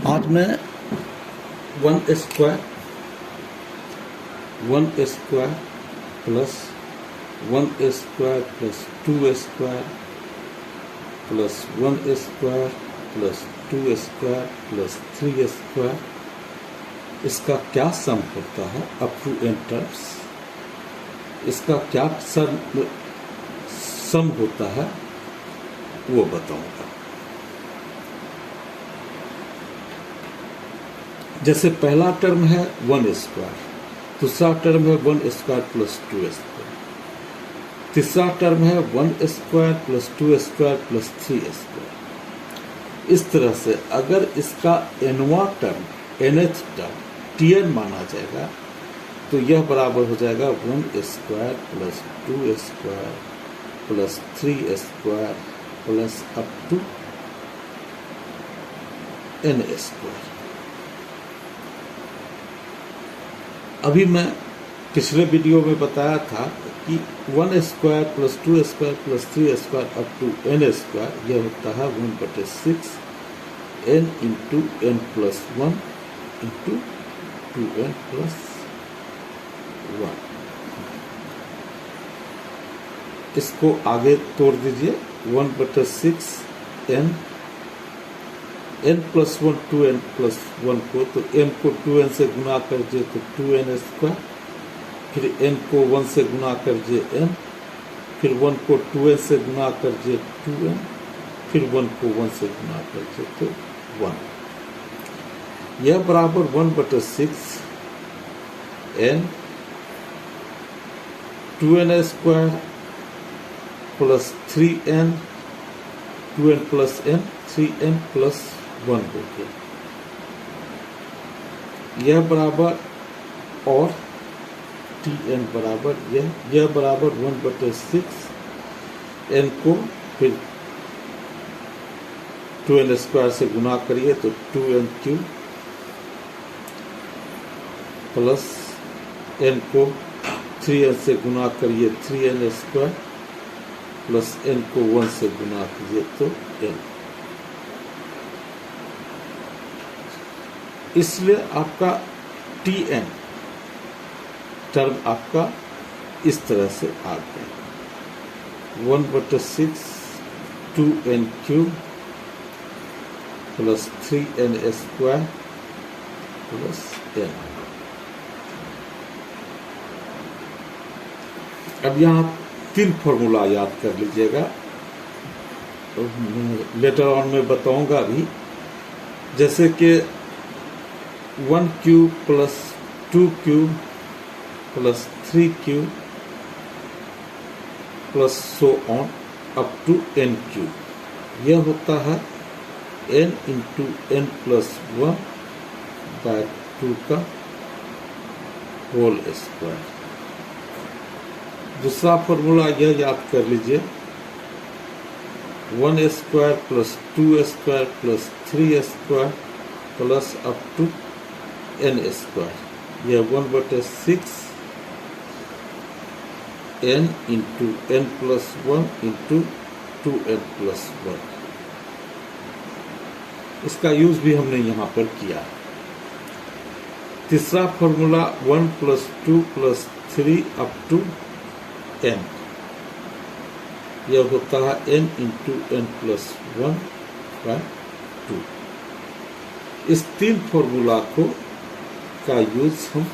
आज मैं one square plus one square plus two square plus one square plus two square plus three square इसका क्या सम होता है अप टू एन टर्म्स, इसका क्या सम होता है वो बताऊंगा। जैसे पहला टर्म है वन स्क्वायर, दूसरा टर्म है one square plus two square, तीसरा टर्म है one square plus two square plus three square. इस तरह से अगर इसका एनवा टर्म एनथ टर्म टीएन माना जाएगा तो यह बराबर हो जाएगा one square plus two square plus three square plus up to n square. अभी मैं पिछले वीडियो में बताया था कि one square plus two square plus three square up to n square यह होता है 1/6 n into n plus one into two n plus one. इसको आगे तोड़ दीजिए 1/6 n n plus one two n plus one को, तो एन को टू एन से गुना कर दिए तो टू एन स्क्वायर, फिर एन को वन से गुना कर दिए एन, फिर वन को टू एन से गुना कर दिए टू एन, फिर वन को वन से गुना कर दिए तो वन। यह बराबर 1/6 n two n square plus three n two n plus n three n plus one हो गया। यह बराबर और टी एन बराबर यह बराबर 1/6 एन को फिर टू एन स्क्वायर से गुना करिए तो two n cube plus n को थ्री एन से गुना करिए three n square plus n को वन से गुना कीजिए तो एन। इसलिए आपका टी एन टर्म आपका इस तरह से आ गया 1/6 two n cube plus three n square plus n. अब यहाँ तीन फॉर्मूला याद कर लीजिएगा, लेटर ऑन में बताऊंगा भी। जैसे कि one cube plus two cube plus three cube plus so on up to n cube, यह होता है n into n plus one by two का होल स्क्वायर। दूसरा फॉर्मूला यह याद कर लीजिए, one square plus two square plus three square plus up to n square, यह 1/6 n into n plus one into two n plus one. इसका use भी हमने यहाँ पर किया। तीसरा formula 1 plus two plus three up to n, यह होता है n into n plus one by two. इस तीन फॉर्मूला को का यूज हम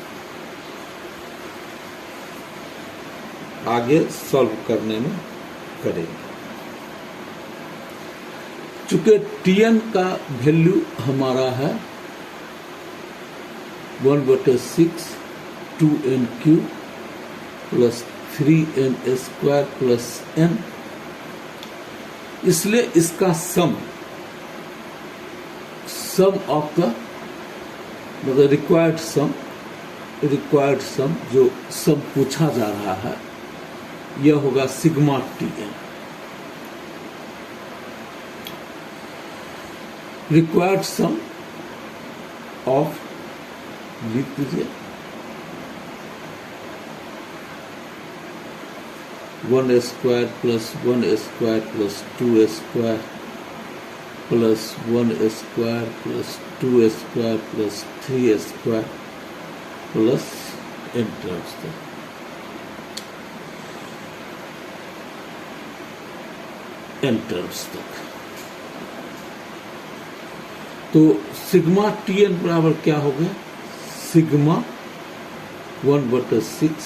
आगे सॉल्व करने में करेंगे। चूंकि टीएन का वैल्यू हमारा है 1/6 two n cube plus three n square plus n, इसलिए इसका सम ऑफ द मतलब रिक्वायर्ड सम जो सम पूछा जा रहा है यह होगा sigma T n. Required sum of लिख दीजिए 1 square plus 1 square plus 2 square plus 1 square plus 2 square plus 3 square plus n terms तक। n टर्म्स तक। तो सिग्मा Tn बराबर क्या हो गया? Sigma 1/6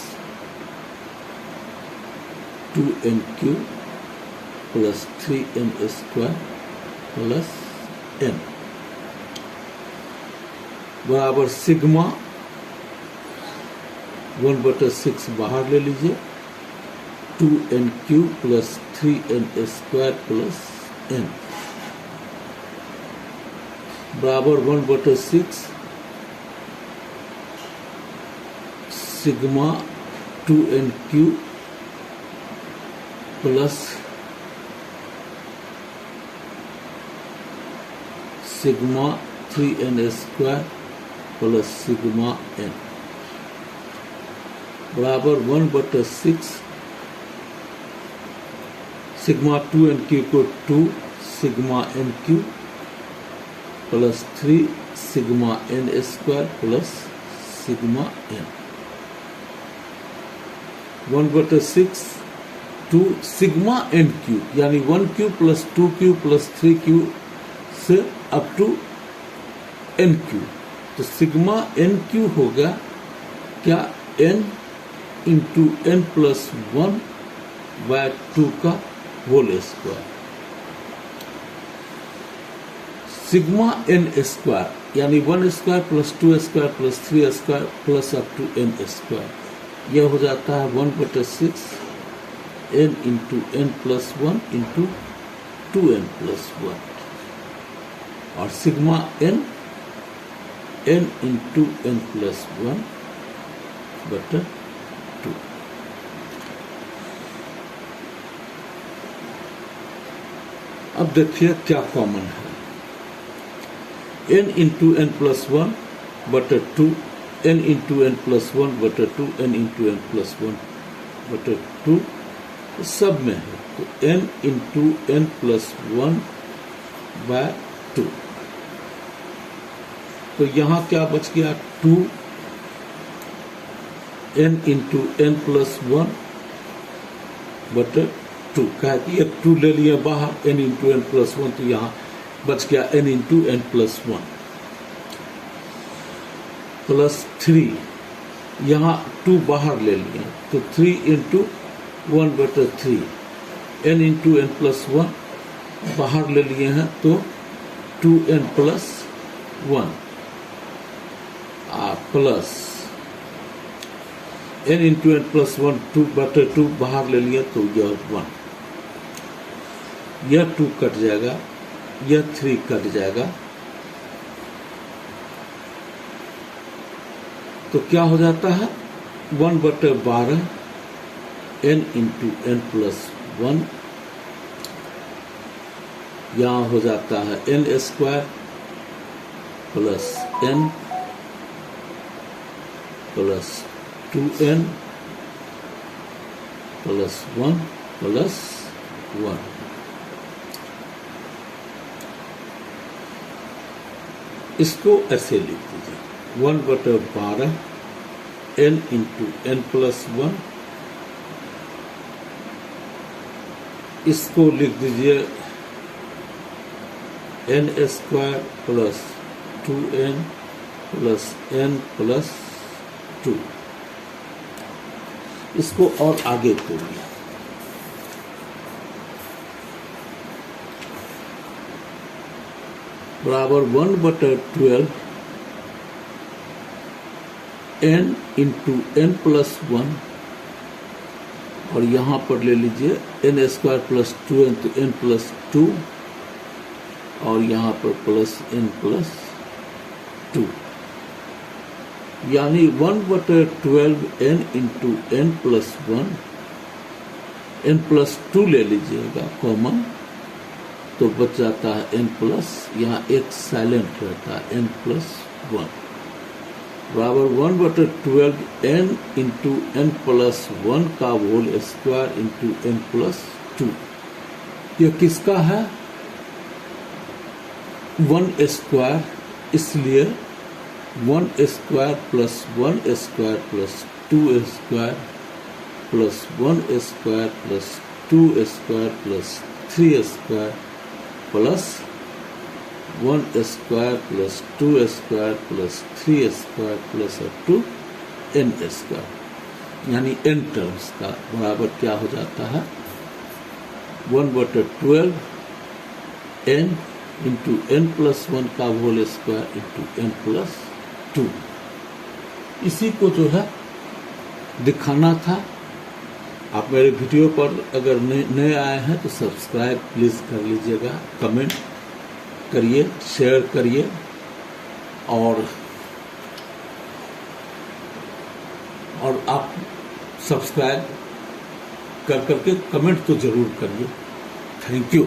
2n³ plus 3n square plus n बराबर सिग्मा 1/6 बाहर ले लीजिए, 2n³ plus 3n square plus n बराबर 1/6 sigma 2n³ plus sigma 3n square plus sigma n बराबर 1/6 सिग्मा 2n³ को 2 sigma n³ plus 3 sigma n square plus sigma n 1/6 2 sigma n³ यानी 1³ plus 2³ plus 3³ से up to n³। तो sigma n³ होगा क्या? n into n plus 1/2 का whole square. Sigma n square यानी 1 square plus 2 square plus 3 square plus up to n square. यह हो जाता है 1/6 n into n plus 1 into 2n plus 1 और sigma n into n plus 1/2। अब देखिए क्या कॉमन है। n into n plus 1/2 n into n plus 1/2 n into n plus 1/2 सब में है। तो n इंटू n प्लस 1/2। तो यहां क्या बच गया? 2 n इंटू n प्लस 1/2। कहा कि ये 2 ले लिए बाहर, n इंटू n प्लस 1, तो यहां बच गया n into n plus 1 plus 3। यहां 2 बाहर ले लिए तो 3 into 1/3 n into n plus 1 बाहर ले लिए हैं तो 2n plus 1 plus n into n plus 1 2/2 बाहर ले लिए तो यह 1, यह 2 कट जाएगा, यह 3 कट जाएगा। तो क्या हो जाता है? 1/12 n इंटू n प्लस 1 यहां हो जाता है n square plus n plus 2n plus 1 plus 1। इसको ऐसे लिख दीजिए 1/12 n इंटू n प्लस 1। इसको लिख दीजिए n square plus 2n plus n plus 2। इसको और आगे तोड़िए। बराबर 1/12 n इंटू n प्लस 1 और यहां पर ले लीजिए n स्क्वायर प्लस 2n तो n प्लस 2 और यहां पर प्लस n प्लस 2 यानी 1/12 n into n plus 1 n plus 2 ले लीजिएगा कॉमन तो बच जाता है n प्लस, यहाँ एक साइलेंट रहता है n प्लस 1 बराबर 1/12 n इंटू n प्लस 1 का whole square into n plus 2। यह किसका है? 1 स्क्वायर, इसलिए 1 square plus 1 square plus 2 square plus 1 square plus 2 square plus 3 square plus 1 square plus 2 square plus 3 square plus up to n square, यानी n terms का बराबर क्या हो जाता है 1/12 n इंटू n प्लस 1 का whole square into n plus 2। इसी को जो है दिखाना था। आप मेरे वीडियो पर अगर नए आए हैं तो सब्सक्राइब प्लीज कर लीजिएगा, कमेंट करिए, शेयर करिए और आप सब्सक्राइब कर करके कमेंट तो जरूर करिए। Thank you.